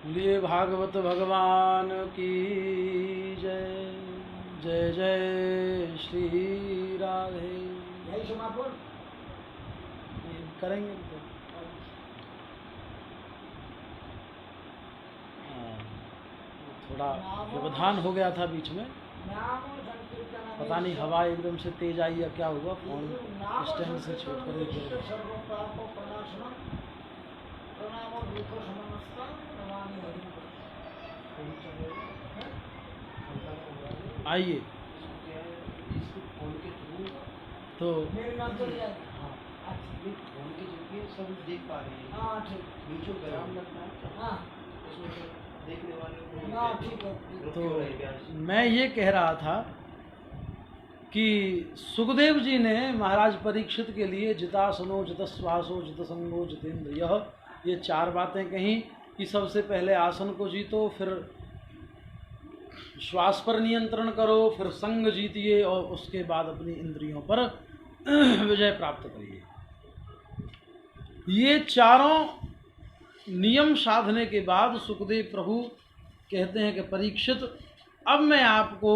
बोलिए भागवत भगवान की जय। जय जय श्री राधे। यही समापन करेंगे तो थोड़ा व्यवधान हो गया था बीच में, पता नहीं हवा एकदम से तेज आई या क्या हुआ, फोन स्टैंड से छोड़ कर आइए तो मेरे नाम चल जाएगा। हाँ फोन के जरिए सब देख पा रहे हैं। हाँ ठीक, बीचों ग्राम लगना है। हाँ उसमें देखने वाले को। हाँ ठीक है। तो मैं ये कह रहा था कि सुखदेव जी ने महाराज परीक्षित के लिए जितासनो जितश्वासो जितसंगो जितेंद्रियः, ये चार बातें कहीं कि सबसे पहले आसन को जीतो, फिर श्वास पर नियंत्रण करो, फिर संग जीतिए और उसके बाद अपनी इंद्रियों पर विजय प्राप्त करिए। ये चारों नियम साधने के बाद सुखदेव प्रभु कहते हैं कि परीक्षित, अब मैं आपको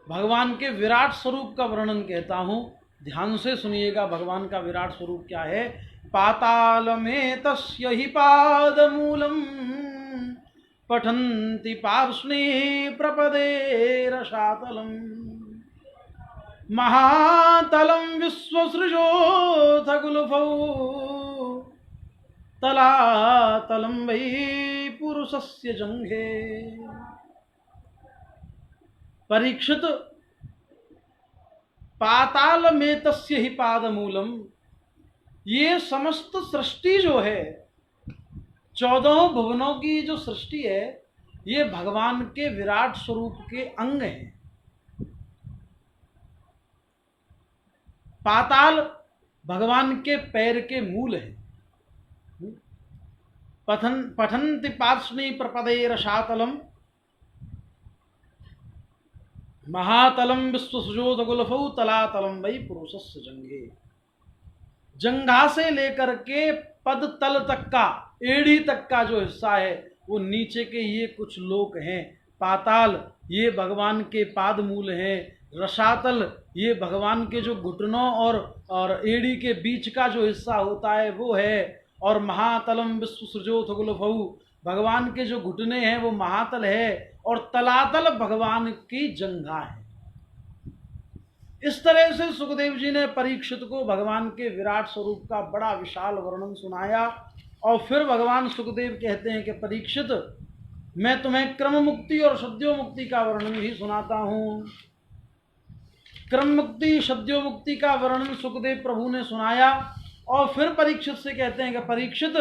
भगवान के विराट स्वरूप का वर्णन कहता हूँ, ध्यान से सुनिएगा। भगवान का विराट स्वरूप क्या है? पाताल में तस्य ही पादमूलम पठन्ति पार्ष्णे प्रपदे रसातलम महातलम विश्वसृजोऽथ गुलफौ तलातलम वै पुरुषस्य जंघे। परीक्षित, पाताल में तस्य ही पादमूलम, ये समस्त सृष्टि जो है, 14 भुवनों की जो सृष्टि है, ये भगवान के विराट स्वरूप के अंग हैं। पाताल भगवान के पैर के मूल है। पठन्ति पार्ष्णे प्रपदे रसातलम महातलम विश्वसुजोत गुलफौ तलातलम वै पुरुषस्य जंघे। जंघा से लेकर के पद तल तक का, एड़ी तक का जो हिस्सा है, वो नीचे के ये कुछ लोक हैं। पाताल ये भगवान के पाद मूल हैं। रसातल ये भगवान के जो घुटनों और एड़ी के बीच का जो हिस्सा होता है वो है। और महातलम विश्वसृजोत गुलफौ, भगवान के जो घुटने हैं वो महातल है। और तलातल भगवान की जंघा है। इस तरह से सुखदेव जी ने परीक्षित को भगवान के विराट स्वरूप का बड़ा विशाल वर्णन सुनाया। और फिर भगवान सुखदेव कहते हैं कि परीक्षित, मैं तुम्हें क्रम मुक्ति और सद्यो मुक्ति का वर्णन भी सुनाता हूं। क्रम मुक्ति सद्यो मुक्ति का वर्णन सुखदेव प्रभु ने सुनाया और फिर परीक्षित से कहते हैं कि परीक्षित,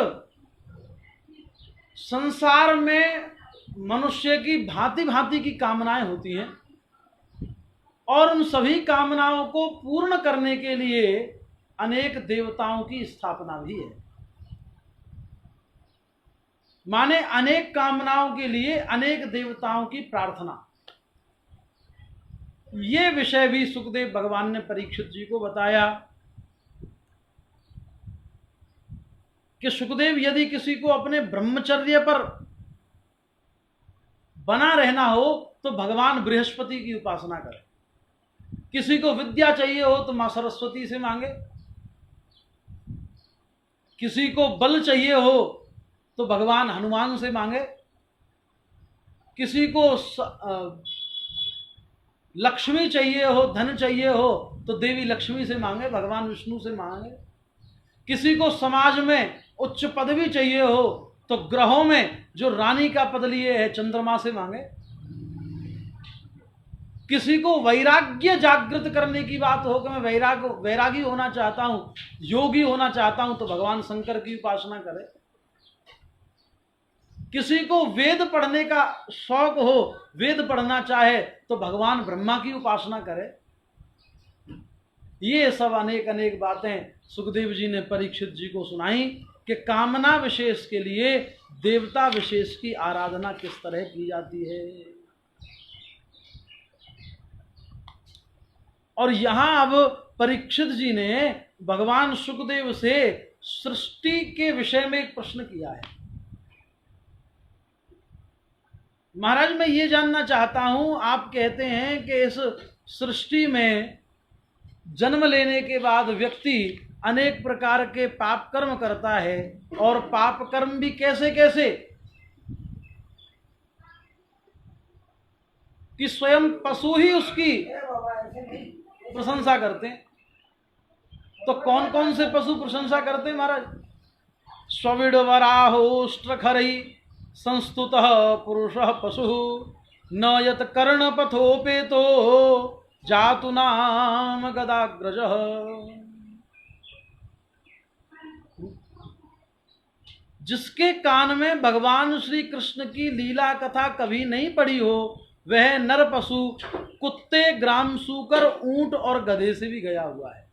संसार में मनुष्य की भांति भांति की कामनाएं होती हैं और उन सभी कामनाओं को पूर्ण करने के लिए अनेक देवताओं की स्थापना भी है। माने अनेक कामनाओं के लिए अनेक देवताओं की प्रार्थना। ये विषय भी सुखदेव भगवान ने परीक्षित जी को बताया कि सुखदेव, यदि किसी को अपने ब्रह्मचर्य पर बना रहना हो तो भगवान बृहस्पति की उपासना करे। किसी को विद्या चाहिए हो तो मां सरस्वती से मांगे। किसी को बल चाहिए हो तो भगवान हनुमान से मांगे। किसी को लक्ष्मी चाहिए हो, धन चाहिए हो तो देवी लक्ष्मी से मांगे, भगवान विष्णु से मांगे। किसी को समाज में उच्च पदवी चाहिए हो तो ग्रहों में जो रानी का पद लिए है चंद्रमा से मांगे। किसी को वैराग्य जागृत करने की बात हो कि मैं वैरागी होना चाहता हूं, योगी होना चाहता हूं, तो भगवान शंकर की उपासना करे। किसी को वेद पढ़ने का शौक हो, वेद पढ़ना चाहे तो भगवान ब्रह्मा की उपासना करे। ये सब अनेक अनेक बातें सुखदेव जी ने परीक्षित जी को सुनाई कि कामना विशेष के लिए देवता विशेष की आराधना किस तरह की जाती है। और यहां अब परीक्षित जी ने भगवान सुखदेव से सृष्टि के विषय में एक प्रश्न किया है। महाराज मैं ये जानना चाहता हूं, आप कहते हैं कि इस सृष्टि में जन्म लेने के बाद व्यक्ति अनेक प्रकार के पाप कर्म करता है, और पाप कर्म भी कैसे कैसे कि स्वयं पशु ही उसकी प्रशंसा करते हैं। तो कौन कौन से पशु प्रशंसा करते हैं महाराज? स्वविडवराहोष्ट्रखरई संस्तुतः पुरुषः पशु न यत कर्णपथोपेतो जातु नाम गदाग्रजः। जिसके कान में भगवान श्री कृष्ण की लीला कथा कभी नहीं पड़ी हो, वह नर पशु कुत्ते, ग्राम सूकर, ऊंट और गधे से भी गया हुआ है।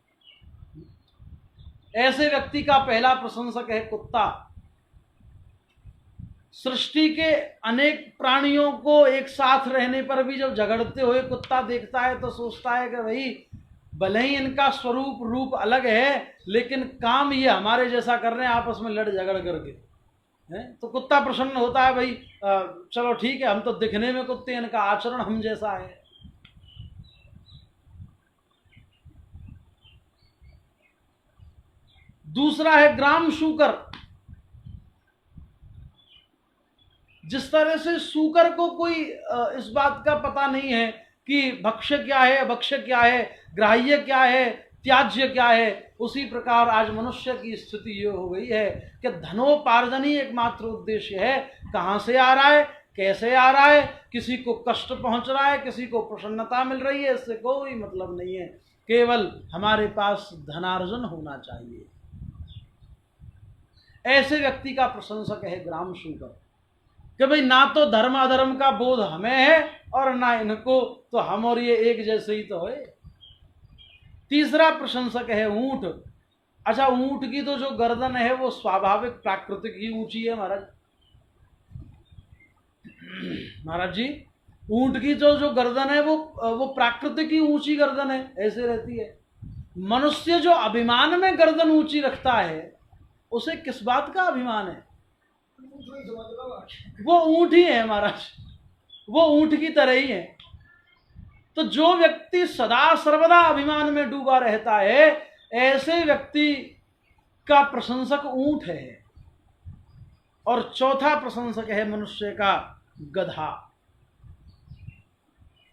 ऐसे व्यक्ति का पहला प्रशंसक है कुत्ता। सृष्टि के अनेक प्राणियों को एक साथ रहने पर भी जब झगड़ते हुए कुत्ता देखता है तो सोचता है कि भाई भले ही इनका स्वरूप रूप अलग है, लेकिन काम ये हमारे जैसा कर रहे हैं, आपस में लड़ झगड़ करके है। तो कुत्ता प्रसन्न होता है, भाई चलो ठीक है, हम तो दिखने में कुत्ते, इनका आचरण हम जैसा है। दूसरा है ग्राम शूकर। जिस तरह से शूकर को कोई इस बात का पता नहीं है कि भक्ष्य क्या है, अभक्ष्य क्या है, ग्राह्य क्या है, त्याज्य क्या है, उसी प्रकार आज मनुष्य की स्थिति ये हो गई है कि धनोपार्जन ही एकमात्र उद्देश्य है। कहाँ से आ रहा है, कैसे आ रहा है, किसी को कष्ट पहुंच रहा है, किसी को प्रसन्नता मिल रही है, इससे कोई मतलब नहीं है। केवल हमारे पास धनार्जन होना चाहिए। ऐसे व्यक्ति का प्रशंसक है ग्राम शूकर कि भाई ना तो धर्म अधर्म का बोध हमें है और ना इनको, तो हम और ये एक जैसे ही तो है। तीसरा प्रशंसक है ऊंट। अच्छा, ऊंट की तो जो गर्दन है वो स्वाभाविक प्राकृतिक ही ऊंची है महाराज। महाराज जी, ऊंट की जो गर्दन है वो प्राकृतिक ही ऊंची गर्दन है, ऐसे रहती है। मनुष्य जो अभिमान में गर्दन ऊंची रखता है, उसे किस बात का अभिमान है? वो ऊंट ही है महाराज, वो ऊंट की तरह ही है। तो जो व्यक्ति सदा सर्वदा अभिमान में डूबा रहता है, ऐसे व्यक्ति का प्रशंसक ऊंट है। और चौथा प्रशंसक है मनुष्य का गधा।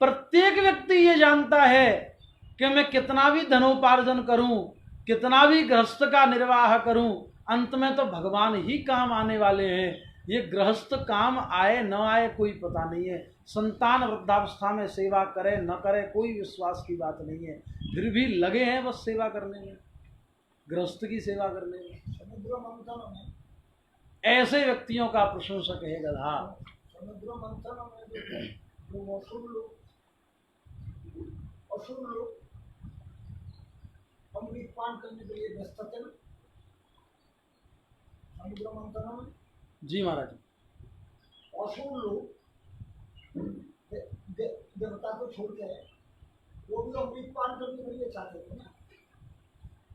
प्रत्येक व्यक्ति ये जानता है कि मैं कितना भी धनोपार्जन करूं, कितना भी गृहस्थ का निर्वाह करूं, अंत में तो भगवान ही काम आने वाले हैं। ये गृहस्थ काम आए न आए कोई पता नहीं है। संतान वृद्धावस्था में सेवा करे न करे कोई विश्वास की बात नहीं है, फिर भी लगे हैं बस सेवा करने में, गृहस्थ की सेवा करने में। ऐसे व्यक्तियों का प्रशंसक है गधा। अमृत पान करने के लिए व्यस्त थे ना समुद्र मंथन में। जी महाराज। असुर लोग देवता को छोड़ के वो भी अमृत पान करने के लिए चाहते थे ना।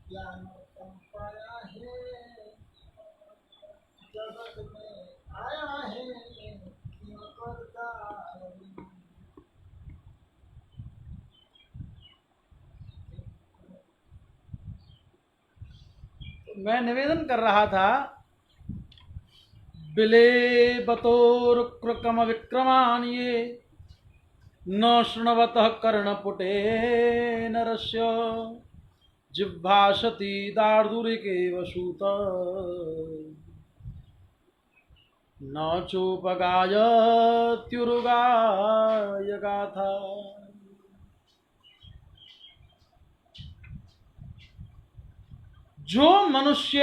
ज्ञान पाया है जगत में आया है क्यों करता मैं निवेदन कर रहा था, बिले बतोरुक्रम विक्रमान ये न शृण्वतः कर्णपुटे नरस्य जिह्वाशति दार्दुरिकेव सूत न चोपगायत्युरुगाय गाथा। जो मनुष्य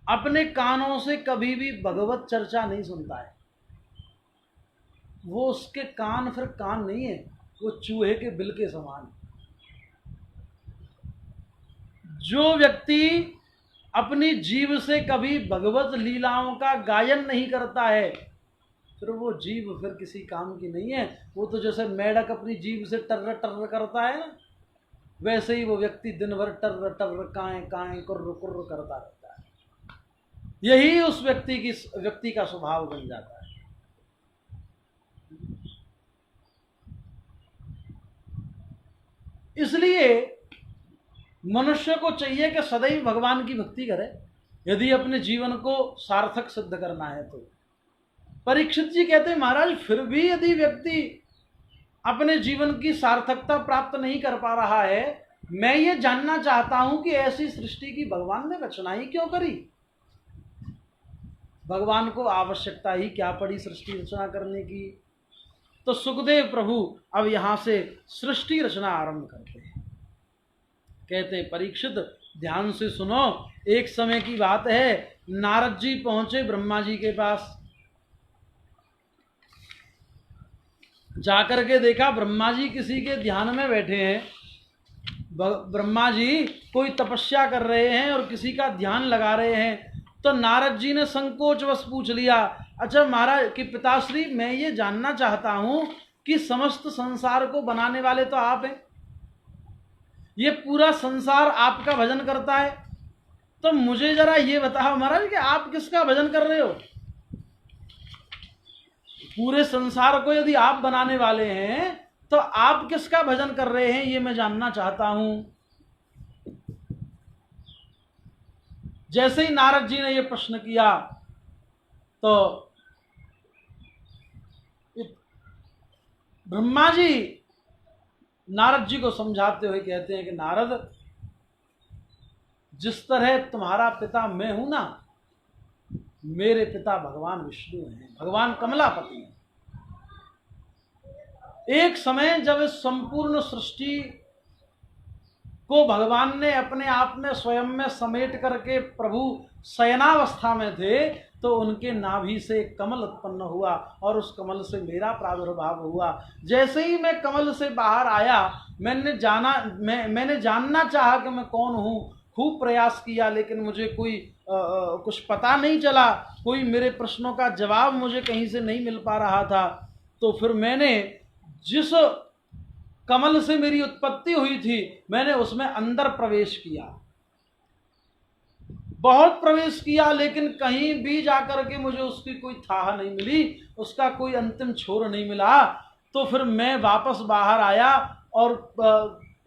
अपने कानों से कभी भी भगवत चर्चा नहीं सुनता है, वो उसके कान फिर कान नहीं है, वो चूहे के बिल के समान। जो व्यक्ति अपनी जीभ से कभी भगवत लीलाओं का गायन नहीं करता है, फिर वो जीभ फिर किसी काम की नहीं है। वो तो जैसे मेढक अपनी जीभ से टर्र टर्र करता है ना, वैसे ही वो व्यक्ति दिन भर टर्र टर्र काएं काएं कुर्र कुर्र करता रहता है। यही उस व्यक्ति का स्वभाव बन जाता है। इसलिए मनुष्य को चाहिए कि सदैव भगवान की भक्ति करे यदि अपने जीवन को सार्थक सिद्ध करना है तो। परीक्षित जी कहते हैं महाराज फिर भी यदि व्यक्ति अपने जीवन की सार्थकता प्राप्त नहीं कर पा रहा है, मैं ये जानना चाहता हूं कि ऐसी सृष्टि की भगवान ने रचना ही क्यों करी। भगवान को आवश्यकता ही क्या पड़ी सृष्टि रचना करने की। तो सुखदेव प्रभु अब यहां से सृष्टि रचना आरंभ करते हैं। कहते परीक्षित ध्यान से सुनो। एक समय की बात है, नारद जी पहुंचे ब्रह्मा जी के पास। जाकर के देखा ब्रह्मा जी किसी के ध्यान में बैठे हैं। ब्रह्मा जी कोई तपस्या कर रहे हैं और किसी का ध्यान लगा रहे हैं। तो नारद जी ने संकोचवश पूछ लिया, अच्छा महाराज कि पिताश्री, मैं ये जानना चाहता हूं कि समस्त संसार को बनाने वाले तो आप हैं, ये पूरा संसार आपका भजन करता है, तो मुझे जरा ये बताओ महाराज कि आप किसका भजन कर रहे हो। पूरे संसार को यदि आप बनाने वाले हैं तो आप किसका भजन कर रहे हैं, ये मैं जानना चाहता हूं। जैसे ही नारद जी ने यह प्रश्न किया तो ब्रह्मा जी नारद जी को समझाते हुए कहते हैं कि नारद, जिस तरह तुम्हारा पिता मैं हूं ना, मेरे पिता भगवान विष्णु हैं, भगवान कमलापति हैं। एक समय जब इस संपूर्ण सृष्टि को भगवान ने अपने आप में स्वयं में समेट करके प्रभु शयनावस्था में थे, तो उनके नाभि से कमल उत्पन्न हुआ और उस कमल से मेरा प्रादुर्भाव हुआ। जैसे ही मैं कमल से बाहर आया, मैंने जानना चाहा कि मैं कौन हूँ। खूब प्रयास किया लेकिन मुझे कोई कुछ पता नहीं चला, कोई मेरे प्रश्नों का जवाब मुझे कहीं से नहीं मिल पा रहा था। तो फिर मैंने जिस कमल से मेरी उत्पत्ति हुई थी, मैंने उसमें अंदर प्रवेश किया, बहुत प्रवेश किया, लेकिन कहीं भी जाकर के मुझे उसकी कोई थाह नहीं मिली, उसका कोई अंतिम छोर नहीं मिला। तो फिर मैं वापस बाहर आया और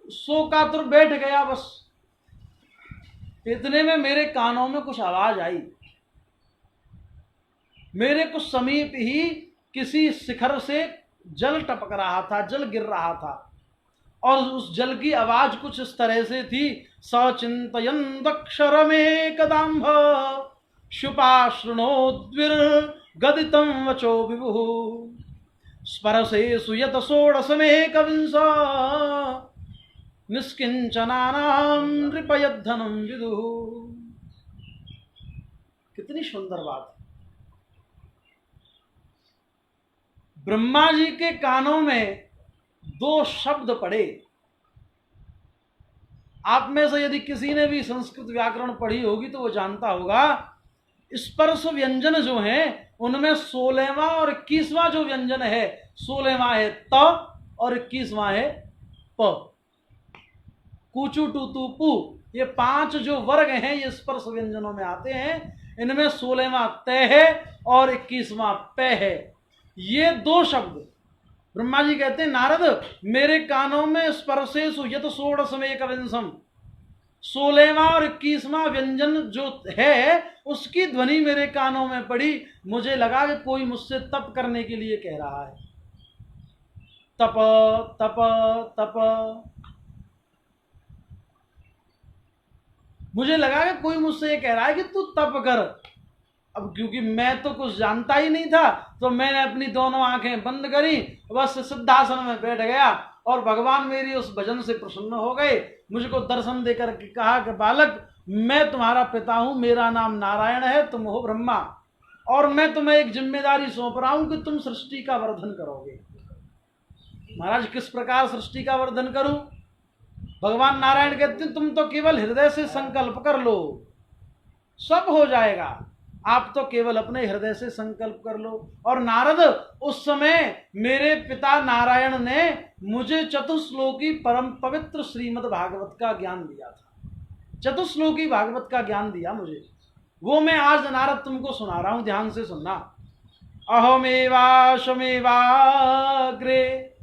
शोकातुर बैठ गया। बस इतने में मेरे कानों में कुछ आवाज आई। मेरे कुछ समीप ही किसी शिखर से जल टपक रहा था, जल गिर रहा था, और उस जल की आवाज कुछ इस तरह से थी, सचिंतयन् दक्षरमेकदाम्भ शुपाशृणोद्विर्गदितं वचो विभुः स्परसेषु यत षोडशमेकविंश निष्किंचनानां नृपयद्धनं विदुः। कितनी सुंदर बात। ब्रह्मा जी के कानों में दो शब्द पड़े। आप में से यदि किसी ने भी संस्कृत व्याकरण पढ़ी होगी तो वो जानता होगा, स्पर्श व्यंजन जो है उनमें 16वां और 21वां जो व्यंजन है, 16वां है त और 21वां है प। कूचू टूतू पू, ये 5 जो वर्ग हैं ये स्पर्श व्यंजनों में आते हैं। इनमें 16वां त है और 21वां प है। ये दो शब्द ब्रह्मा जी कहते हैं, नारद मेरे कानों में स्पर्शेषु यत षोडशमेकविंशम्, 16वां और 21वां व्यंजन जो है उसकी ध्वनि मेरे कानों में पड़ी। मुझे लगा कि कोई मुझसे तप करने के लिए कह रहा है, तप तप तप। मुझे लगा कि कोई मुझसे ये कह रहा है कि तू तप कर। अब क्योंकि मैं तो कुछ जानता ही नहीं था, तो मैंने अपनी दोनों आंखें बंद करी, बस सिद्धासन में बैठ गया और भगवान मेरी उस भजन से प्रसन्न हो गए। मुझको दर्शन देकर के कहा कि बालक, मैं तुम्हारा पिता हूं, मेरा नाम नारायण है, तुम हो ब्रह्मा, और मैं तुम्हें एक जिम्मेदारी सौंप रहा हूं कि तुम सृष्टि का वर्धन करोगे। महाराज किस प्रकार सृष्टि का वर्धन करूं? भगवान नारायण कहते हैं, तुम तो केवल हृदय से संकल्प कर लो, सब हो जाएगा। आप तो केवल अपने हृदय से संकल्प कर लो। और नारद, उस समय मेरे पिता नारायण ने मुझे चतुश्लोकी परम पवित्र श्रीमद् भागवत का ज्ञान दिया था। चतुश्लोकी भागवत का ज्ञान दिया मुझे, वो मैं आज नारद तुमको सुना रहा हूं, ध्यान से सुनना। अहमेवाशमेवाग्रे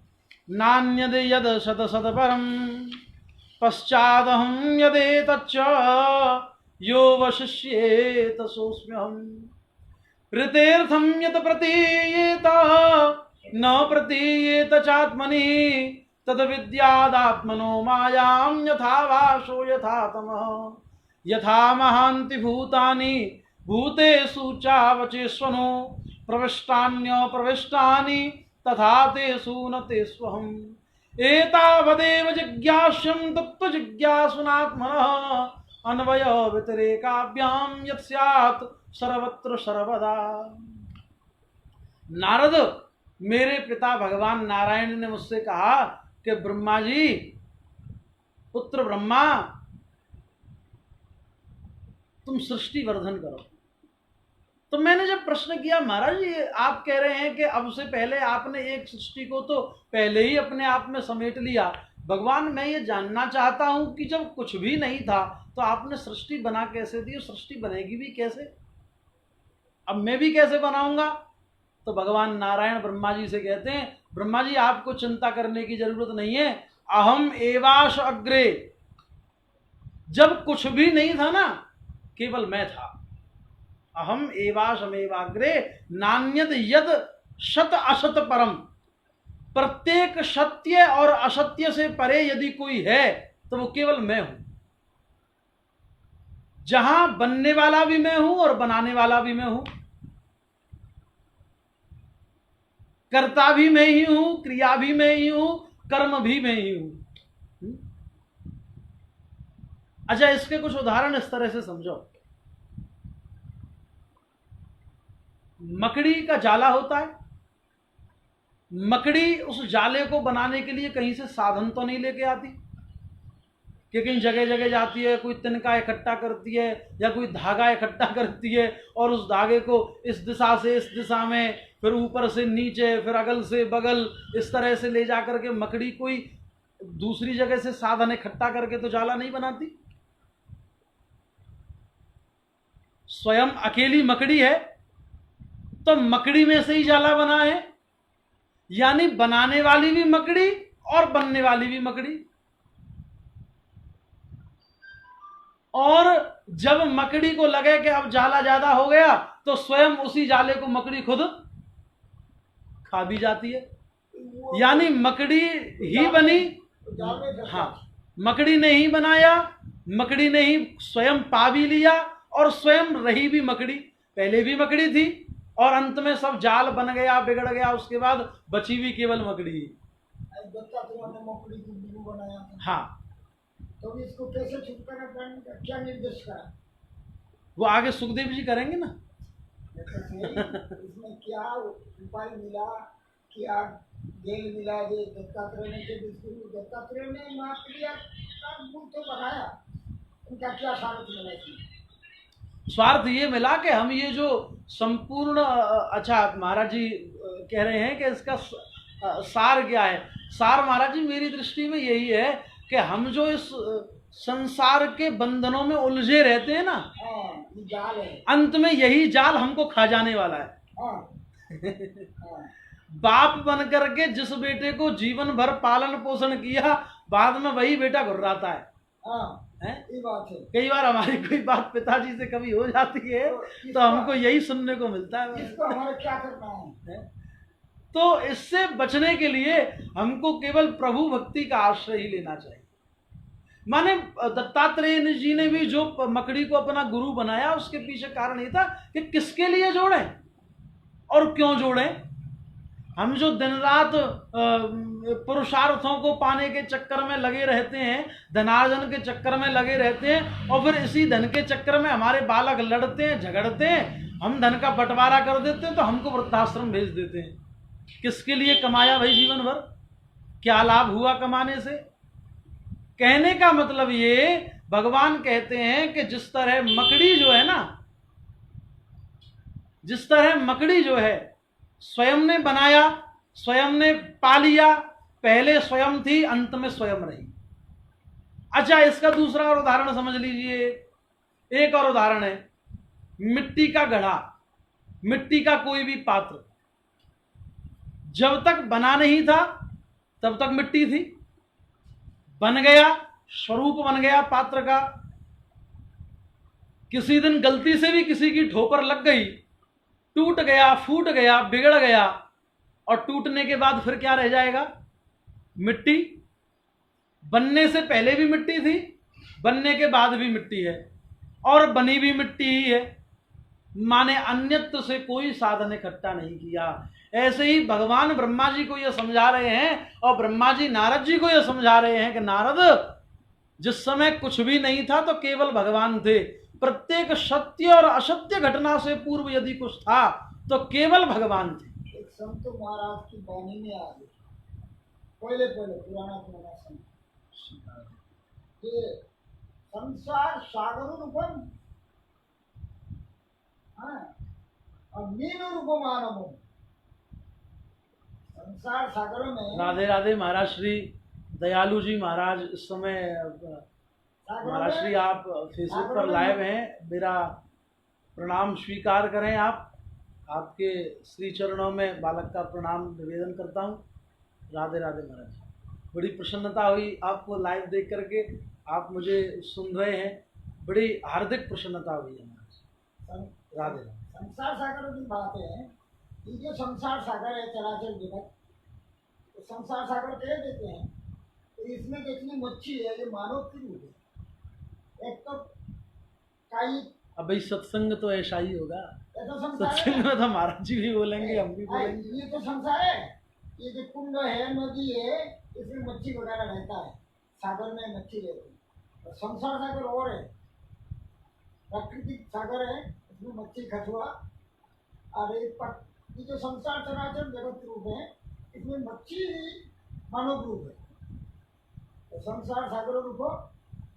नान्यद यद शत शत परम पश्चादहं यदेतच्च यो वशिष्येत सोऽस्म्यहम् प्रीतेर्थं यत् प्रतीयेत न प्रतीयेत चात्मनि तद्विद्यादात्मनो मायां यथा वासो यथा तमः यथा महान्ति भूतानि भूतेषु चावचेष्वनो प्रविष्टान्यप्रविष्टानि तथा तेषु न तेष्वहम् एतावदेव जिज्ञास्यं तत्त्वजिज्ञासुनात्मनः अन्वय व्यतिरेकाभ्यां यत् स्यात् सर्वत्र सर्वदा। नारद, मेरे पिता भगवान नारायण ने मुझसे कहा कि ब्रह्मा जी, पुत्र ब्रह्मा, तुम सृष्टि वर्धन करो। तो मैंने जब प्रश्न किया, महाराज जी आप कह रहे हैं कि अब से पहले आपने एक सृष्टि को तो पहले ही अपने आप में समेट लिया। भगवान, मैं ये जानना चाहता हूं कि जब कुछ भी नहीं था तो आपने सृष्टि बना कैसे दी, सृष्टि बनेगी भी कैसे, अब मैं भी कैसे बनाऊंगा। तो भगवान नारायण ब्रह्मा जी से कहते हैं, ब्रह्मा जी आपको चिंता करने की जरूरत नहीं है। अहम एवाश अग्रे, जब कुछ भी नहीं था ना, केवल मैं था। अहम एवाशमेवाग्रे नान्यद यद शत असत परम, प्रत्येक सत्य और असत्य से परे यदि कोई है तो वो केवल मैं हूं। जहां बनने वाला भी मैं हूं और बनाने वाला भी मैं हूं, कर्ता भी मैं ही हूं, क्रिया भी मैं ही हूं, कर्म भी मैं ही हूं। अच्छा, इसके कुछ उदाहरण इस तरह से समझो। मकड़ी का जाला होता है, मकड़ी उस जाले को बनाने के लिए कहीं से साधन तो नहीं लेके आती कि कहीं जगह जगह जाती है, कोई तिनका इकट्ठा करती है या कोई धागा इकट्ठा करती है और उस धागे को इस दिशा से इस दिशा में, फिर ऊपर से नीचे, फिर अगल से बगल, इस तरह से ले जा करके मकड़ी कोई दूसरी जगह से साधन इकट्ठा करके तो जाला नहीं बनाती। स्वयं अकेली मकड़ी है तो मकड़ी में से ही जाला बना है, यानी बनाने वाली भी मकड़ी और बनने वाली भी मकड़ी। और जब मकड़ी को लगे कि अब जाला ज्यादा हो गया तो स्वयं उसी जाले को मकड़ी खुद खा भी जाती है, यानी मकड़ी ही बनी। हाँ, मकड़ी ने ही बनाया, मकड़ी ने ही स्वयं पा भी लिया और स्वयं रही भी मकड़ी। पहले भी मकड़ी थी और अंत में सब जाल बन गया, बिगड़ गया, उसके बाद बची भी केवल मकड़ी। हाँ, तो इसको कैसे छुटकारा पाने का क्या निर्देश करा? वो आगे सुखदेव जी करेंगे ना। इसमें क्या उपाय मिला, क्या गेल मिला? ये दत्तात्रेय ने महाक्रिया का मूल तो बनाया, उनका क्या स्वार्थ मिला इसमें? स्वार्थ ये मिला कि हम ये जो संपूर्ण, अच्छा महाराज जी कह रहे हैं कि इसका सार क्या है। सार महाराज जी मेरी दृष्टि में यही है कि हम जो इस संसार के बंधनों में उलझे रहते हैं ना, ये जाल है, अंत में यही जाल हमको खा जाने वाला है। बाप बन करके जिस बेटे को जीवन भर पालन पोषण किया, बाद में वही बेटा घुर्राता है। ये बात है। कई बार हमारी कोई बात पिताजी से कभी हो जाती है तो हमको यही सुनने को मिलता है। इसको हमारे क्या करना है? तो इससे बचने के लिए हमको केवल प्रभु भक्ति का आश्रय ही लेना चाहिए। माने दत्तात्रेय जी ने भी जो मकड़ी को अपना गुरु बनाया, उसके पीछे कारण ये था कि किसके लिए जोड़े और क्यों जोड़े। हम जो दिन रात पुरुषार्थों को पाने के चक्कर में लगे रहते हैं, धनार्जन के चक्कर में लगे रहते हैं, और फिर इसी धन के चक्कर में हमारे बालक लड़ते हैं, झगड़ते हैं, हम धन का बंटवारा कर देते हैं तो हमको वृद्धाश्रम भेज देते हैं। किसके लिए कमाया भाई जीवन भर? क्या लाभ हुआ कमाने से? कहने का मतलब ये, भगवान कहते हैं कि जिस तरह मकड़ी जो है ना, जिस तरह मकड़ी जो है स्वयं ने बनाया, स्वयं ने पा लिया, पहले स्वयं थी, अंत में स्वयं रही। अच्छा, इसका दूसरा और उदाहरण समझ लीजिए। एक और उदाहरण है मिट्टी का घड़ा, मिट्टी का कोई भी पात्र। जब तक बना नहीं था तब तक मिट्टी थी, बन गया स्वरूप बन गया पात्र का। किसी दिन गलती से भी किसी की ठोकर लग गई, टूट गया, फूट गया, बिगड़ गया, और टूटने के बाद फिर क्या रह जाएगा? मिट्टी। बनने से पहले भी मिट्टी थी, बनने के बाद भी मिट्टी है, और बनी भी मिट्टी ही है। माने अन्यत्र से कोई साधन इकट्ठा नहीं किया। ऐसे ही भगवान ब्रह्मा जी को यह समझा रहे हैं, और ब्रह्मा जी नारद जी को यह समझा रहे हैं कि नारद, जिस समय कुछ भी नहीं था तो केवल भगवान थे। प्रत्येक सत्य और असत्य घटना से पूर्व यदि कुछ था तो केवल भगवान थे। एक संत महाराज की वाणी में आ गई, पहले पहले पुराना संत, ये संसार सागर रूपम, और मीन रूपम आनंद। संसार सागर में राधे राधे। महाराज श्री दयालु जी महाराज इस समय, महाराज श्री आप फेसबुक पर लाइव हैं, मेरा प्रणाम स्वीकार करें। आप आपके श्री चरणों में बालक का प्रणाम निवेदन करता हूँ। राधे राधे महाराज। बड़ी प्रसन्नता हुई आपको लाइव देख करके, आप मुझे सुन रहे हैं, बड़ी हार्दिक प्रसन्नता हुई है महाराज। राधे राधे। संसार सागर की बात है, ये जो संसार सागर है चराचर जगत, तो संसार सागर कह देते हैं। तो इसमें जितनी मच्छी है ये मानव की रूप है। एक तो काई, अब भाई सत्संग तो ऐसा ही होगा, ये तो संसार सत्संग है। में तो महाराज जी भी बोलेंगे, हम भी बोलेंगे। ये तो संसार है। ये जो कुंड है, नदी है, इसमें मच्छी वगैरह रहता है, सागर में मच्छी रहती है। और संसार सागर और है, प्राकृतिक सागर है, इसमें मच्छी, कछुआ और ये जो संसार चराचर जगत रूप है, इसमें मच्छी मानव रूप है। तो संसार सागर रूप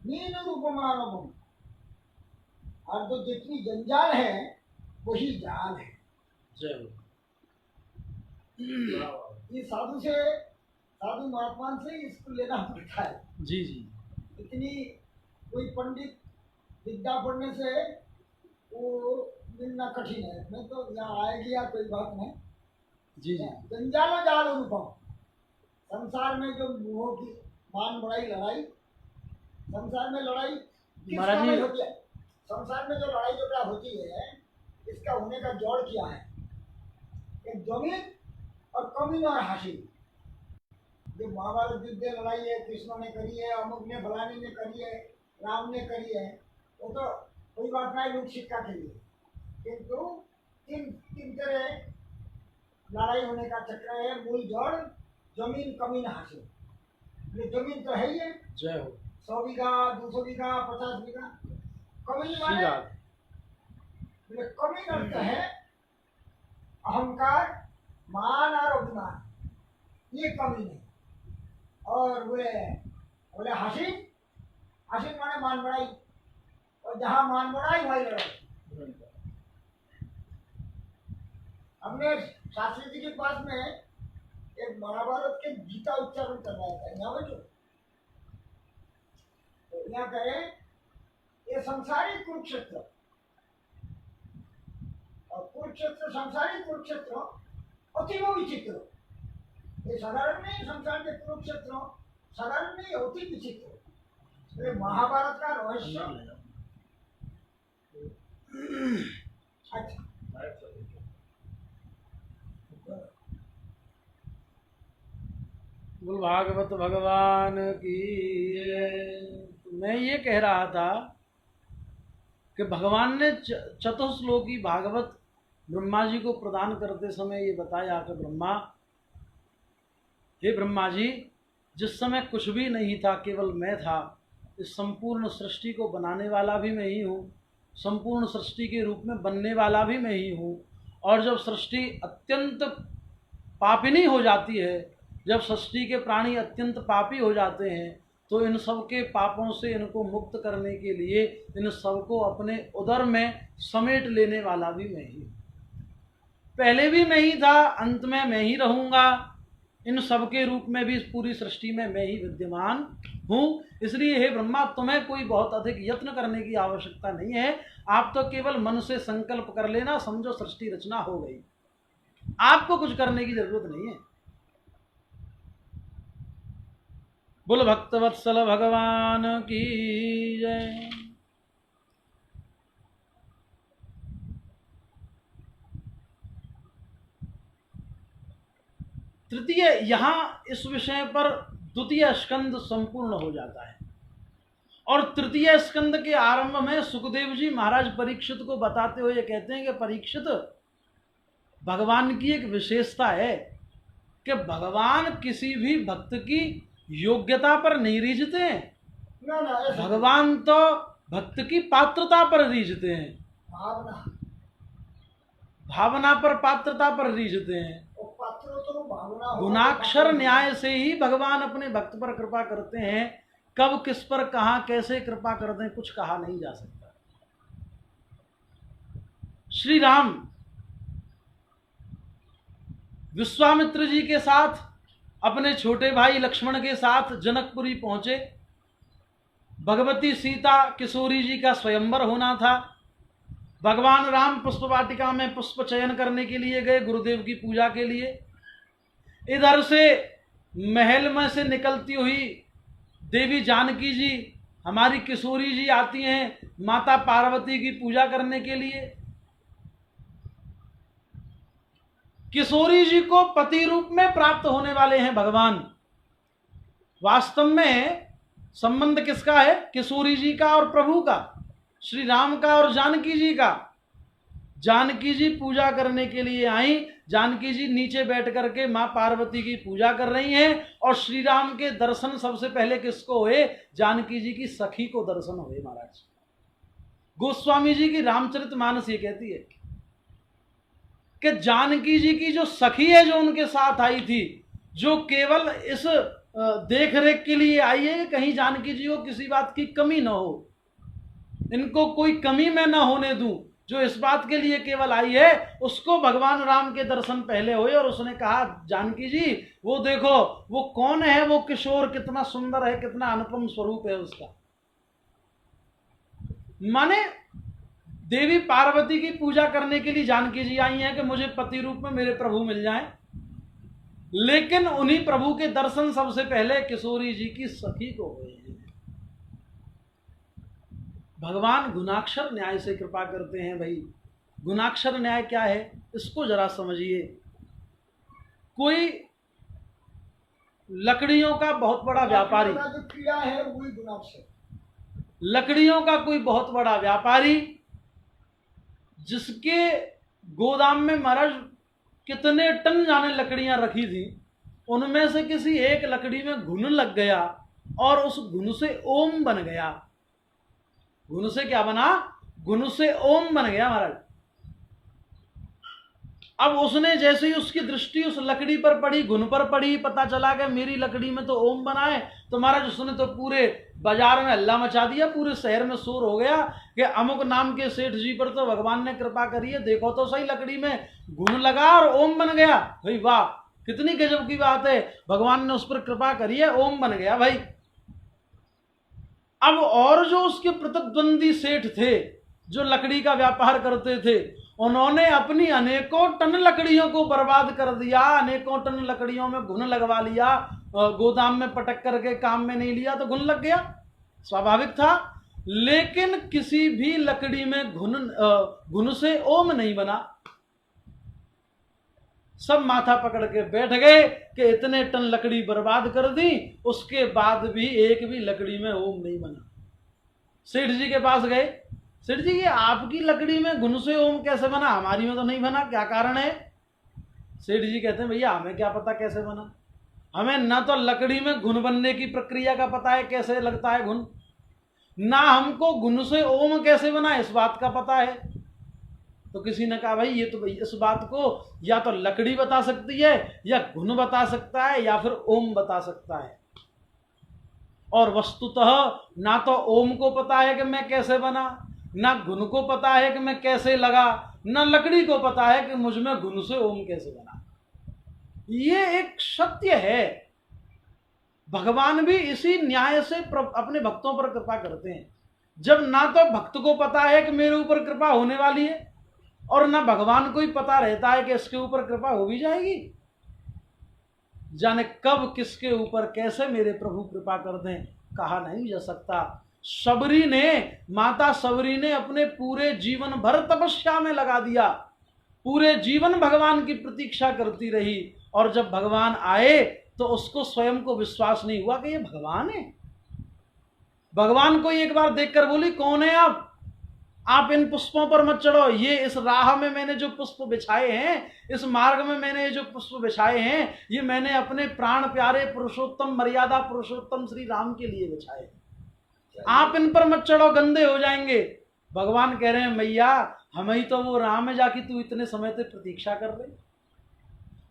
मीन रूप मानव, और जो जितनी जंजाल है वही जाल है। जय हो। ये साधु से, साधु महात्मा से इसको लेना पड़ता है। जी जी। इतनी कोई पंडित विद्या पढ़ने से वो मिलना कठिन है। मैं तो यहाँ आएगी या कोई बात नहीं। जी जी। जंजालो जाल रूपम, संसार में जो मुंहों की मान बढ़ाई लड़ाई, संसार में लड़ाई किस महाराज समय जी, होती है? संसार में जो लड़ाई झगड़ा होती है, इसका होने का जोड़ क्या है? एक जमीन और कमीन और हासिल। जो महाभारत युद्ध लड़ाई है, कृष्ण ने करी है, अमुक ने फलाने ने करी है, राम ने करी है, वो तो कोई बात नहीं, लोग सिक्का के लिए। किंतु तीन तीन तरह लड़ाई होने का चक्र है। मूल जड़ जमीन, कमीन, हासिल। ये जमीन तो है ही है, जय हो। 100 बीघा, 200 बीघा, 50 बीघा। कमीन श्री माने, राधे। कमीन अर्थ है अहंकार, मान और अभिमान, ये कमीन है। और बोले हासिल, हासिल माने मान बढ़ाई, और जहां मान बढ़ाई वही लड़ाई। हमने शास्त्री जी के पास में एक महाभारत के गीता उच्चारण करवाया था, यहाँ बैठो। तो यहाँ करें, ये संसारी कुरुक्षेत्र, और कुरुक्षेत्र, संसारी कुरुक्षेत्र अतीव विचित्र। ये साधारण नहीं, संसार के कुरुक्षेत्र साधारण नहीं, अति विचित्र। ये महाभारत का रहस्य। अच्छा, बोल भागवत भगवान की जय। तो मैं ये कह रहा था कि भगवान ने चतुश्लोकी भागवत ब्रह्मा जी को प्रदान करते समय ये बताया कि ब्रह्मा, हे ब्रह्मा जी, जिस समय कुछ भी नहीं था, केवल मैं था। इस संपूर्ण सृष्टि को बनाने वाला भी मैं ही हूँ, संपूर्ण सृष्टि के रूप में बनने वाला भी मैं ही हूँ। और जब सृष्टि अत्यंत पापिनी हो जाती है, जब सृष्टि के प्राणी अत्यंत पापी हो जाते हैं, तो इन सब के पापों से इनको मुक्त करने के लिए इन सबको अपने उदर में समेट लेने वाला भी मैं ही हूँ। पहले भी मैं ही था, अंत में मैं ही रहूँगा। इन सब के रूप में भी इस पूरी सृष्टि में मैं ही विद्यमान हूँ। इसलिए हे ब्रह्मा, तुम्हें कोई बहुत अधिक यत्न करने की आवश्यकता नहीं है। आप तो केवल मन से संकल्प कर लेना, समझो सृष्टि रचना हो गई। आपको कुछ करने की जरूरत नहीं है। बोल भक्तवत्सल भगवान की जय। तृतीय, यहां इस विषय पर द्वितीय स्कंद संपूर्ण हो जाता है और तृतीय स्कंद के आरंभ में सुखदेव जी महाराज परीक्षित को बताते हुए कहते हैं कि परीक्षित, भगवान की एक विशेषता है कि भगवान किसी भी भक्त की योग्यता पर नहीं रीझते हैं, ना ना ऐसा भगवान तो भक्त की पात्रता पर रीझते हैं, भावना भावना पर, पात्रता पर रीझते हैं। और पात्र तो भावना हो, गुणाक्षर न्याय से ही भगवान अपने भक्त पर कृपा करते हैं। कब किस पर कहां कैसे कृपा कर दें कुछ कहा नहीं जा सकता। श्री राम विश्वामित्र जी के साथ अपने छोटे भाई लक्ष्मण के साथ जनकपुरी पहुंचे। भगवती सीता किशोरी जी का स्वयंवर होना था। भगवान राम पुष्प वाटिका में पुष्प चयन करने के लिए गए गुरुदेव की पूजा के लिए। इधर से महल में से निकलती हुई देवी जानकी जी, हमारी किशोरी जी आती हैं माता पार्वती की पूजा करने के लिए। किशोरी जी को पति रूप में प्राप्त होने वाले हैं भगवान। वास्तव में संबंध किसका है? किशोरी जी का और प्रभु का, श्री राम का और जानकी जी का। जानकी जी पूजा करने के लिए आई। जानकी जी नीचे बैठ करके मां पार्वती की पूजा कर रही हैं और श्री राम के दर्शन सबसे पहले किसको हुए? जानकी जी की सखी को दर्शन हुए महाराज। गोस्वामी जी की रामचरितमानस ये कहती है कि जानकी जी की जो सखी है, जो उनके साथ आई थी, जो केवल इस देख रेख के लिए आई है कि कहीं जानकी जी को किसी बात की कमी ना हो, इनको कोई कमी मैं ना होने दूं, जो इस बात के लिए केवल आई है, उसको भगवान राम के दर्शन पहले हुए। और उसने कहा, जानकी जी वो देखो वो कौन है, वो किशोर कितना सुंदर है, कितना अनुपम स्वरूप है उसका। माने देवी पार्वती की पूजा करने के लिए जानकी जी आई हैं कि मुझे पति रूप में मेरे प्रभु मिल जाएं, लेकिन उन्हीं प्रभु के दर्शन सबसे पहले किशोरी जी की सखी को हुए हैं। भगवान गुणाक्षर न्याय से कृपा करते हैं। भाई गुणाक्षर न्याय क्या है इसको जरा समझिए। कोई लकड़ियों का बहुत बड़ा व्यापारी, जो कीड़ा है वही गुणाक्षर। लकड़ियों का कोई बहुत बड़ा व्यापारी, जिसके गोदाम में महाराज कितने टन जाने लकड़ियां रखी थी, उनमें से किसी एक लकड़ी में घुन लग गया और उस घुन से ओम बन गया। घुन से क्या बना? घुन से ओम बन गया महाराज। अब उसने जैसे ही उसकी दृष्टि उस लकड़ी पर पड़ी, घुन पर पड़ी, पता चला कि मेरी लकड़ी में तो ओम बना है, तो महाराज उसने तो पूरे बाजार में हल्ला मचा दिया, पूरे शहर में शोर हो गया कि अमुक नाम के सेठ जी पर तो भगवान ने कृपा करी है, देखो तो सही लकड़ी में घुन लगा और ओम बन गया। भाई वाह, कितनी गजब की बात है, भगवान ने उस पर कृपा करी है, ओम बन गया भाई। अब और जो उसके प्रतिद्वंदी सेठ थे, जो लकड़ी का व्यापार करते थे, उन्होंने अपनी अनेकों टन लकड़ियों को बर्बाद कर दिया, अनेकों टन लकड़ियों में घुन लगवा लिया, गोदाम में पटक करके काम में नहीं लिया तो घुन लग गया, स्वाभाविक था। लेकिन किसी भी लकड़ी में घुन से ओम नहीं बना। सब माथा पकड़ के बैठ गए कि इतने टन लकड़ी बर्बाद कर दी, उसके बाद भी एक भी लकड़ी में ओम नहीं बना। सेठ जी के पास गए, सेठ जी ये आपकी लकड़ी में घुन से ओम कैसे बना, हमारी में तो नहीं बना, क्या कारण है? सेठ जी कहते हैं, भैया हमें क्या पता कैसे बना, हमें ना तो लकड़ी में घुन बनने की प्रक्रिया का पता है, कैसे लगता है घुन, ना हमको घुन से ओम कैसे बना इस बात का पता है। तो किसी ने कहा, भाई ये तो भाई इस बात को या तो लकड़ी बता सकती है, या घुन बता सकता है, या फिर ओम बता सकता है। और वस्तुतः ना तो ओम को पता है कि मैं कैसे बना, ना घुन को पता है कि मैं कैसे लगा, ना लकड़ी को पता है कि मुझ में घुन से ओम कैसे बना। ये एक सत्य है। भगवान भी इसी न्याय से अपने भक्तों पर कृपा करते हैं। जब ना तो भक्त को पता है कि मेरे ऊपर कृपा होने वाली है, और ना भगवान को ही पता रहता है कि इसके ऊपर कृपा हो भी जाएगी। जाने कब किसके ऊपर कैसे मेरे प्रभु कृपा कर दें, कहा नहीं जा सकता। सबरी ने, माता सबरी ने अपने पूरे जीवन भर तपस्या में लगा दिया, पूरे जीवन भगवान की प्रतीक्षा करती रही, और जब भगवान आए तो उसको स्वयं को विश्वास नहीं हुआ कि ये भगवान है। भगवान को एक बार देखकर बोली, कौन है आप इन पुष्पों पर मत चढ़ो, ये इस राह में मैंने जो पुष्प बिछाए हैं, इस मार्ग में मैंने जो पुष्प बिछाए हैं, ये मैंने अपने प्राण प्यारे पुरुषोत्तम मर्यादा पुरुषोत्तम श्री राम के लिए बिछाए, आप इन पर मत चढ़ो, गंदे हो जाएंगे। भगवान कह रहे हैं, मैया हम ही तो वो राम है जाके तू इतने समय से प्रतीक्षा कर रहे।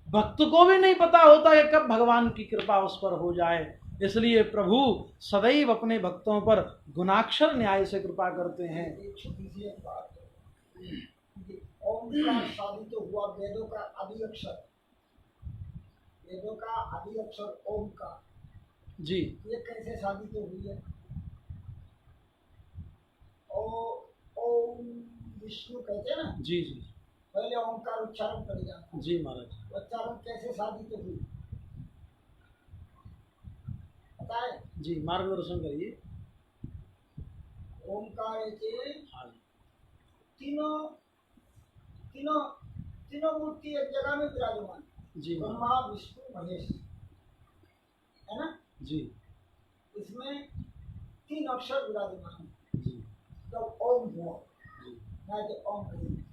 भक्त को भी नहीं पता होता है कब भगवान की कृपा उस पर हो जाए, इसलिए प्रभु सदैव अपने भक्तों पर गुणाक्षर न्याय से कृपा करते हैं। एक छोटी सी एक बात है, ओमकार साबित तो हुआ वेदों का आदि अक्षर, वेदों का आदि अक्षर ओमकार जी, ये कैसे साबित तो हुई है? ओम विष्णु कहते हैं ना, जी जी पहले ओमकार उच्चारण कर जाता, जी महाराज। उच्चारण कैसे साबित तो हुई पता है? जी मार्गदर्शन करिए। ओमकार के हाँ जी, तीनों तीनों तीनों मूर्ति एक जगह में विराजमान, जी ब्रह्मा विष्णु महेश, है ना? जी इसमें तीन अक्षर विराजमान है, जी तो ओम हुआ जी ना, तो ओम कहिए।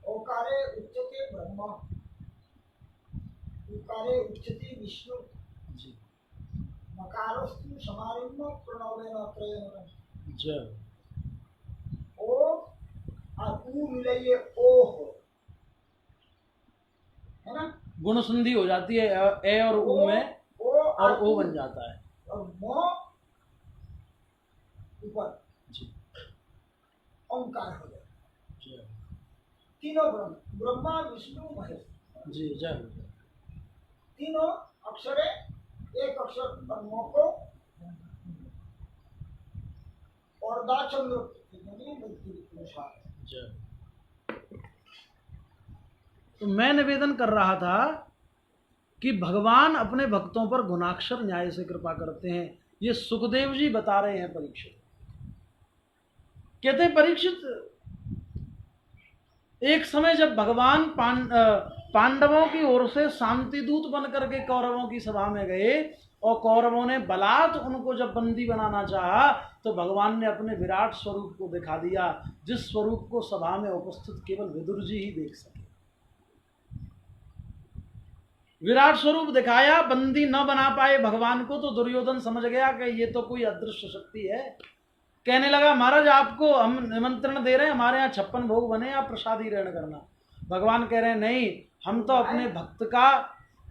ओकारे उच्चते ब्रह्मा, उकारे उच्चते विष्णु, जी मकारस्तु समारंभ प्रणवेन त्रयेन, जय। ओ और ऊ मिलाइए ओ हो, है ना? गुण संधि हो जाती है ए और ऊ में, ओ और ओ बन जाता है। और मो ऊपर जी ओंकार हो गया। जय। तीनों ब्रह्म, ब्रह्मा विष्णु महेश, जी जय। तीनों अक्षर है, एक अक्षर ब्रह्मों को और दाचंद्र जय। तो मैं निवेदन कर रहा था कि भगवान अपने भक्तों पर गुणाक्षर न्याय से कृपा करते हैं, ये सुखदेव जी बता रहे हैं परीक्षित। कहते हैं परीक्षित, एक समय जब भगवान पांडवों की ओर से शांति दूत बनकर के कौरवों की सभा में गए, और कौरवों ने बलात् उनको जब बंदी बनाना चाहा, तो भगवान ने अपने विराट स्वरूप को दिखा दिया, जिस स्वरूप को सभा में उपस्थित केवल विदुर जी ही देख सके। विराट स्वरूप दिखाया, बंदी न बना पाए भगवान को, तो दुर्योधन समझ गया कि ये तो कोई अदृश्य शक्ति है। कहने लगा, महाराज आपको हम निमंत्रण दे रहे हैं, हमारे यहाँ 56 भोग बने, आप प्रसादी ग्रहण करना। भगवान कह रहे हैं, नहीं, हम तो अपने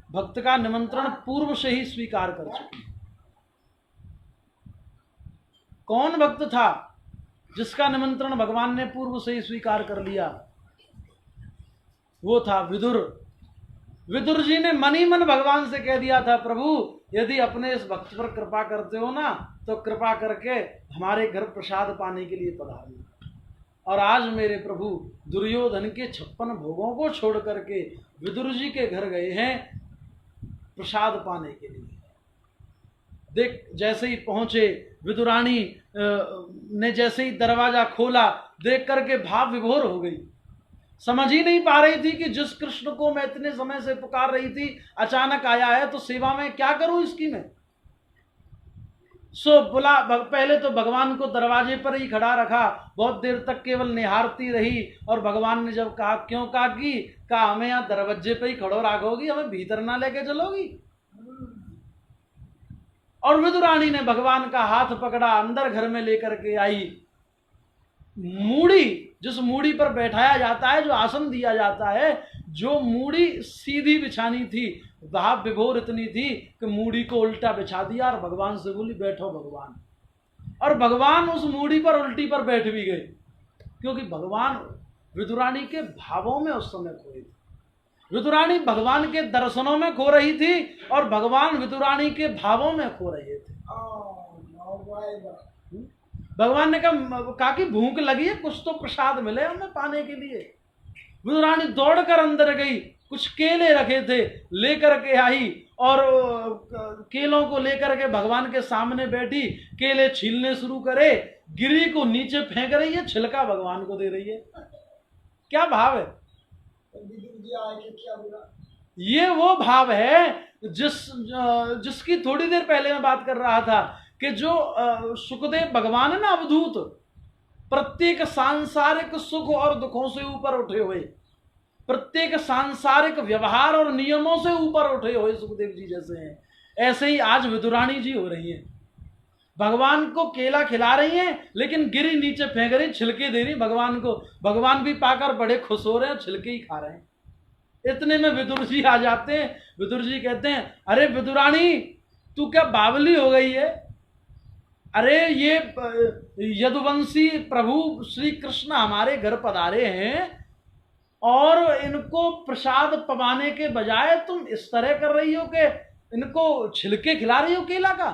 भक्त का निमंत्रण पूर्व से ही स्वीकार कर चुके हैं। कौन भक्त था जिसका निमंत्रण भगवान ने पूर्व से ही स्वीकार कर लिया? वो था विदुर। विदुर जी ने मन ही मन भगवान से कह दिया था, प्रभु यदि अपने इस भक्त पर कृपा करते हो ना, तो कृपा करके हमारे घर प्रसाद पाने के लिए पधारना। और आज मेरे प्रभु दुर्योधन के 56 भोगों को छोड़ करके विदुर जी के घर गए हैं प्रसाद पाने के लिए। देख, जैसे ही पहुंचे, विदुरानी ने जैसे ही दरवाजा खोला, देख करके भाव विभोर हो गई। समझ ही नहीं पा रही थी कि जिस कृष्ण को मैं इतने समय से पुकार रही थी अचानक आया है, तो सेवा में क्या करूं इसकी मैं। सो बुला, पहले तो भगवान को दरवाजे पर ही खड़ा रखा, बहुत देर तक केवल निहारती रही। और भगवान ने जब कहा, क्यों कहा कि कहा हमें यहाँ दरवाजे पे ही खड़ो रखोगी, हमें भीतर ना लेके चलोगी। और विदुरानी ने भगवान का हाथ पकड़ा, अंदर घर में लेकर के आई। मूड़ी, जिस मूड़ी पर बैठाया जाता है, जो आसन दिया जाता है, जो मूड़ी सीधी बिछानी थी, भाव विभोर इतनी थी कि मूड़ी को उल्टा बिछा दिया और भगवान से बोली, बैठो भगवान। और भगवान उस मूड़ी पर उल्टी पर बैठ भी गए, क्योंकि भगवान विदुरानी के भावों में उस समय खोए थे। विदुरानी भगवान के दर्शनों में खो रही थी और भगवान विदुरानी के भावों में खो रहे थे। भगवान ने कहा कि भूख लगी है, कुछ तो प्रसाद मिले हमें पाने के लिए। विदुरानी दौड़कर अंदर गई, कुछ केले रखे थे, लेकर के आई और केलों को लेकर के भगवान के सामने बैठी, केले छीलने शुरू करे, गिरी को नीचे फेंक रही है, छिलका भगवान को दे रही है। क्या भाव है? विदुर जी आए कि क्या बोला? ये वो भाव है जिसकी थोड़ी देर पहले मैं बात कर रहा था कि जो सुखदेव भगवान है ना, अवधूत, प्रत्येक सांसारिक सुख और दुखों से ऊपर उठे हुए, प्रत्येक सांसारिक व्यवहार और नियमों से ऊपर उठे हुए सुखदेव जी जैसे हैं, ऐसे ही आज विदुरानी जी हो रही हैं। भगवान को केला खिला रही हैं, लेकिन गिरी नीचे फेंक रही, छिलके दे रही भगवान को। भगवान भी पाकर बड़े खुश हो रहे हैं, छिलके ही खा रहे हैं। इतने में विदुर जी आ जाते हैं। विदुर जी कहते हैं, अरे विदुरानी, तू क्या बावली हो गई है? अरे ये यदुवंशी प्रभु श्री कृष्ण हमारे घर पधारे हैं और इनको प्रसाद पवाने के बजाय तुम इस तरह कर रही हो कि इनको छिलके खिला रही हो केला का,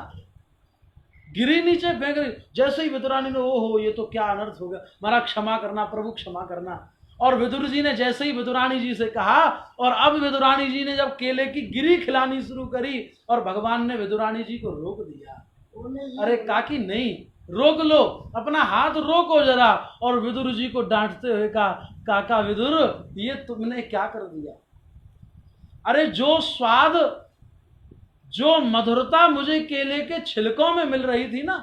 गिरी नीचे फेंक रही। जैसे ही विदुरानी ने, ओहो ये तो क्या अनर्थ हो गया, महाराज क्षमा करना प्रभु, क्षमा करना। और विदुर जी ने जैसे ही विदुरानी जी से कहा, और अब विदुरानी जी ने जब केले की गिरी खिलानी शुरू करी और भगवान ने विदुरानी जी को रोक दिया। अरे काकी नहीं, रोक लो, अपना हाथ रोको जरा। और विदुर जी को डांटते हुए कहा, काका विदुर, ये तुमने क्या कर दिया? अरे जो स्वाद, जो मधुरता मुझे केले के छिलकों में मिल रही थी ना,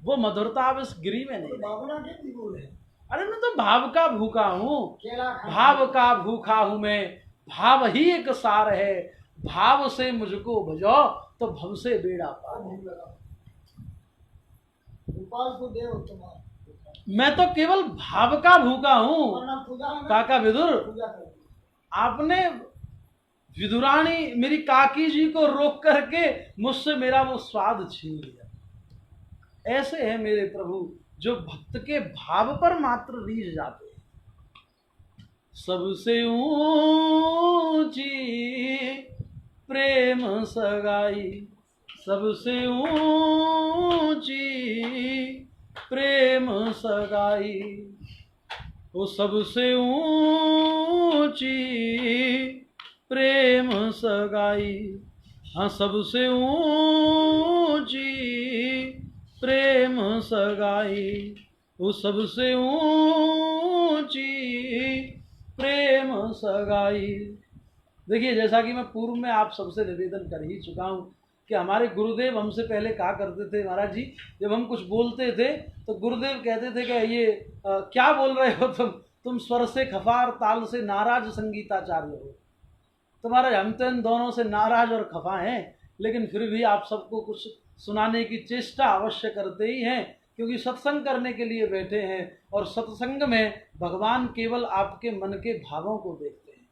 वो मधुरता अब इस गिरी में नहीं। अरे मैं तो भाव का भूखा हूं, भाव का भूखा हूं मैं, भाव ही एक सार है, भाव से मुझको भजो तो भव से बेड़ा पार। मैं तो केवल भाव का भूखा हूं। काका विदुर, आपने विदुरानी मेरी काकी जी को रोक करके मुझसे मेरा वो स्वाद छीन लिया। ऐसे है मेरे प्रभु जो भक्त के भाव पर मात्र रीझ जाते हैं। सबसे ऊंची प्रेम सगाई, सबसे ऊंची प्रेम सगाई, वो सबसे ऊंची प्रेम सगाई, हाँ सबसे ऊंची प्रेम सगाई, वो सबसे ऊंची प्रेम सगाई। देखिए, जैसा कि मैं पूर्व में आप सबसे निवेदन कर ही चुका हूँ कि हमारे गुरुदेव हमसे पहले कहा करते थे, महाराज जी जब हम कुछ बोलते थे तो गुरुदेव कहते थे कि ये क्या बोल रहे हो तुम स्वर से खफा और ताल से नाराज संगीताचार्य हो। तो महाराज हम तो इन दोनों से नाराज और खफा हैं, लेकिन फिर भी आप सबको कुछ सुनाने की चेष्टा अवश्य करते ही हैं, क्योंकि सत्संग करने के लिए बैठे हैं और सत्संग में भगवान केवल आपके मन के भावों को देखते हैं।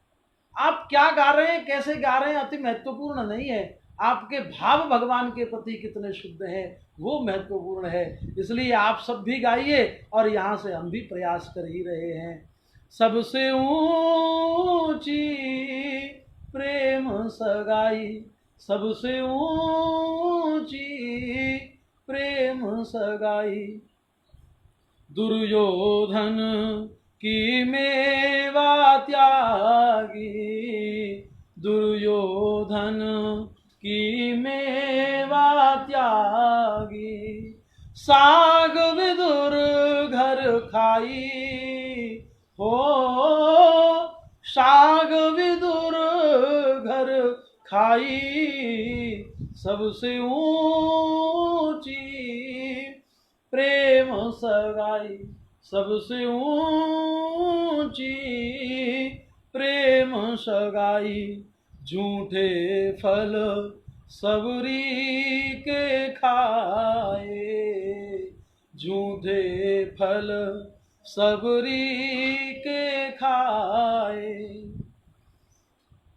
आप क्या गा रहे हैं, कैसे गा रहे हैं, अति महत्वपूर्ण नहीं है, आपके भाव भगवान के प्रति कितने शुद्ध हैं वो महत्वपूर्ण है। इसलिए आप सब भी गाइए और यहाँ से हम भी प्रयास कर ही रहे हैं। सबसे ऊंची प्रेम सगाई, सबसे ऊंची प्रेम सगाई, दुर्योधन की मेवा त्यागी, दुर्योधन की मेवा त्यागी, साग विदुर घर खाई हो, साग विदुर घर खाई, सबसे ऊंची प्रेम सगाई, सबसे ऊंची प्रेम सगाई, झूठे फल सबरी के खाए, झूठे फल सबरी के खाए,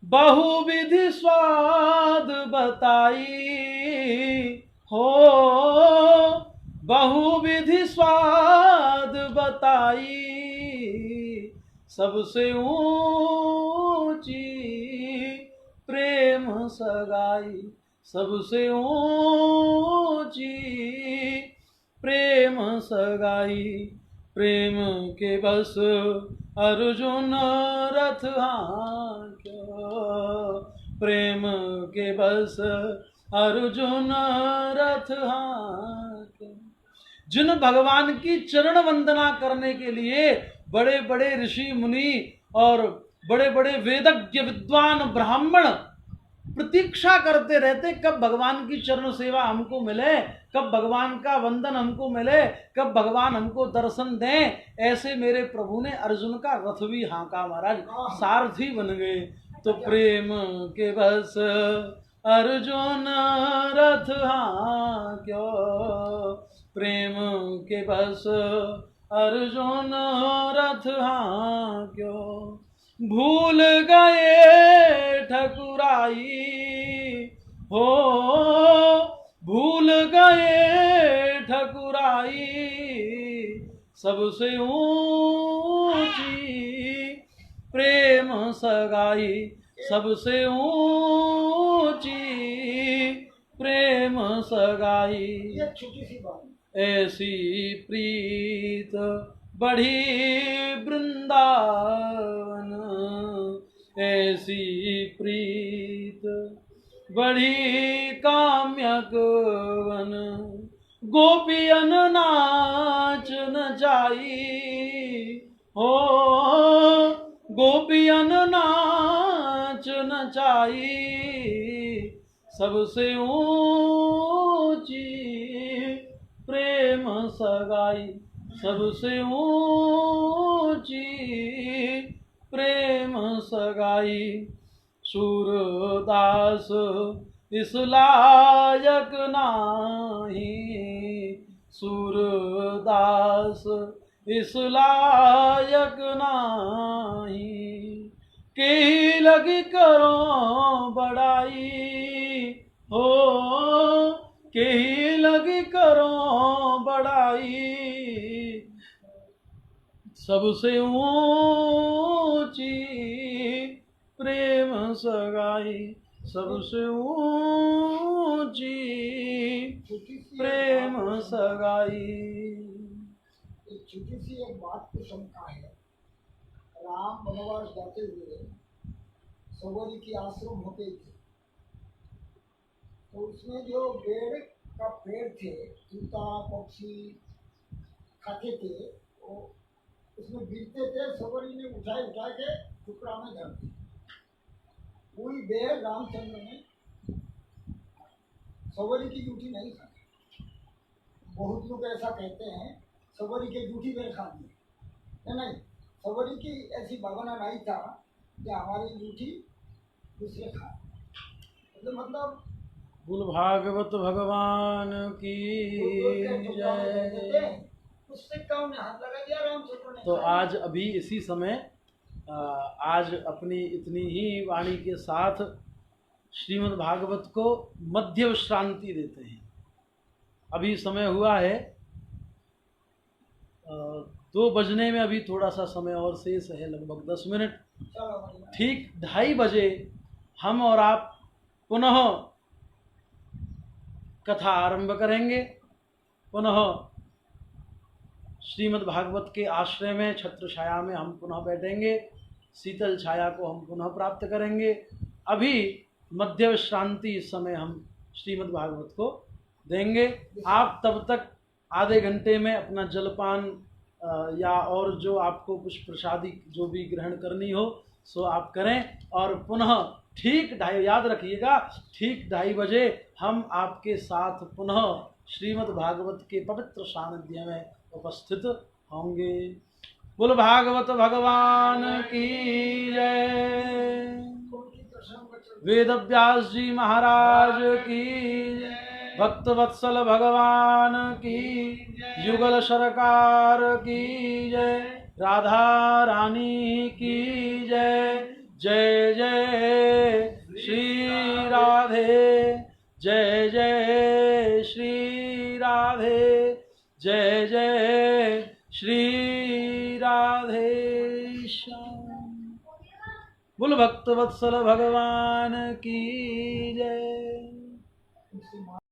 बहुविधि स्वाद बताई हो, बहुविधि स्वाद बताई, सबसे ऊंची प्रेम सगाई, सबसे ऊंची प्रेम सगाई, प्रेम के बस अर्जुन रथ हाँक्यो, प्रेम के बस अर्जुन रथ हाँक्यो। जिन भगवान की चरण वंदना करने के लिए बड़े बड़े ऋषि मुनि और बड़े बड़े वेदज्ञ विद्वान ब्राह्मण प्रतीक्षा करते रहते, कब भगवान की चरण सेवा हमको मिले, कब भगवान का वंदन हमको मिले, कब भगवान हमको दर्शन दें। ऐसे मेरे प्रभु ने अर्जुन का रथ भी हाँका महाराज, सारथी बन गए। तो प्रेम के बस अर्जुन रथ हाँक्यो, प्रेम के बस अर्जुन रथ हाँक्यो। भूल गए ठकुराई हो, भूल गए ठकुराई, सबसे ऊंची प्रेम सगाई, सबसे ऊंची प्रेम सगाई। ये छोटी सी बात, ऐसी प्रीत बढ़ी वृंदावन, ऐसी प्रीत बढ़ी काम्यक वन। गोपियन नाच नचाई हो, गोपियन नाच नचाई, सबसे ऊंची प्रेम सगाई, सबसे ऊंची प्रेम सगाई। सूरदास इस लायक नाही, सूरदास इस लायक नाही, के लगी करो बड़ाई हो, के लगी करो बड़ाई, सबसे ऊंची प्रेम सगाई, सबसे ऊंची प्रेम सगाई। एक छोटी सी एक बात की शंका है। राम वनवास जाते हुए सवरी की आश्रम होते थे, तो उसमें जो पेड़ का पेड़ थे, तूता पक्षी खाते थे, वो उसमें गिरते थे, सवरी ने उठा के टुकड़ा में धर दिया। वही बेर रामचंद्र ने सवरी की जूठी नहीं खाई। बहुत लोग ऐसा कहते हैं सवरी के जूठी बेर खा दी, नहीं, सवरी की ऐसी भावना नहीं था कि हमारी जूठी दूसरे खाए। मतलब बोल भागवत भगवान की जय। उससे कौन ने हाथ लगा दिया रामचंद्र ने। तो आज अभी इसी समय आज अपनी इतनी ही वाणी के साथ श्रीमद् भागवत को मध्य विश्रांति देते हैं। अभी समय हुआ है 2 बजने में, अभी थोड़ा सा समय और शेष है, लगभग 10 मिनट। ठीक 2:30 बजे हम और आप पुनः कथा आरंभ करेंगे। पुनः श्रीमद् भागवत के आश्रय में, छत्र छाया में हम पुनः बैठेंगे, शीतल छाया को हम पुनः प्राप्त करेंगे। अभी मध्य विश्रांति इस समय हम श्रीमद् भागवत को देंगे। आप तब तक आधे घंटे में अपना जलपान या और जो आपको कुछ प्रसादी जो भी ग्रहण करनी हो सो आप करें, और पुनः ठीक 2:30, याद रखिएगा, ठीक 2:30 बजे हम आपके साथ पुनः श्रीमद् भागवत के पवित्र सानिध्य में उपस्थित होंगे। बोल भागवत भगवान की जय। वेद व्यास जी महाराज की जय। भक्त वत्सल भगवान की, युगल सरकार की जय। राधा रानी की जय। जय जय श्री राधे, जय जय श्री राधे, जय जय श्री राधे श्याम। बोल भक्त वत्सल भगवान की जय।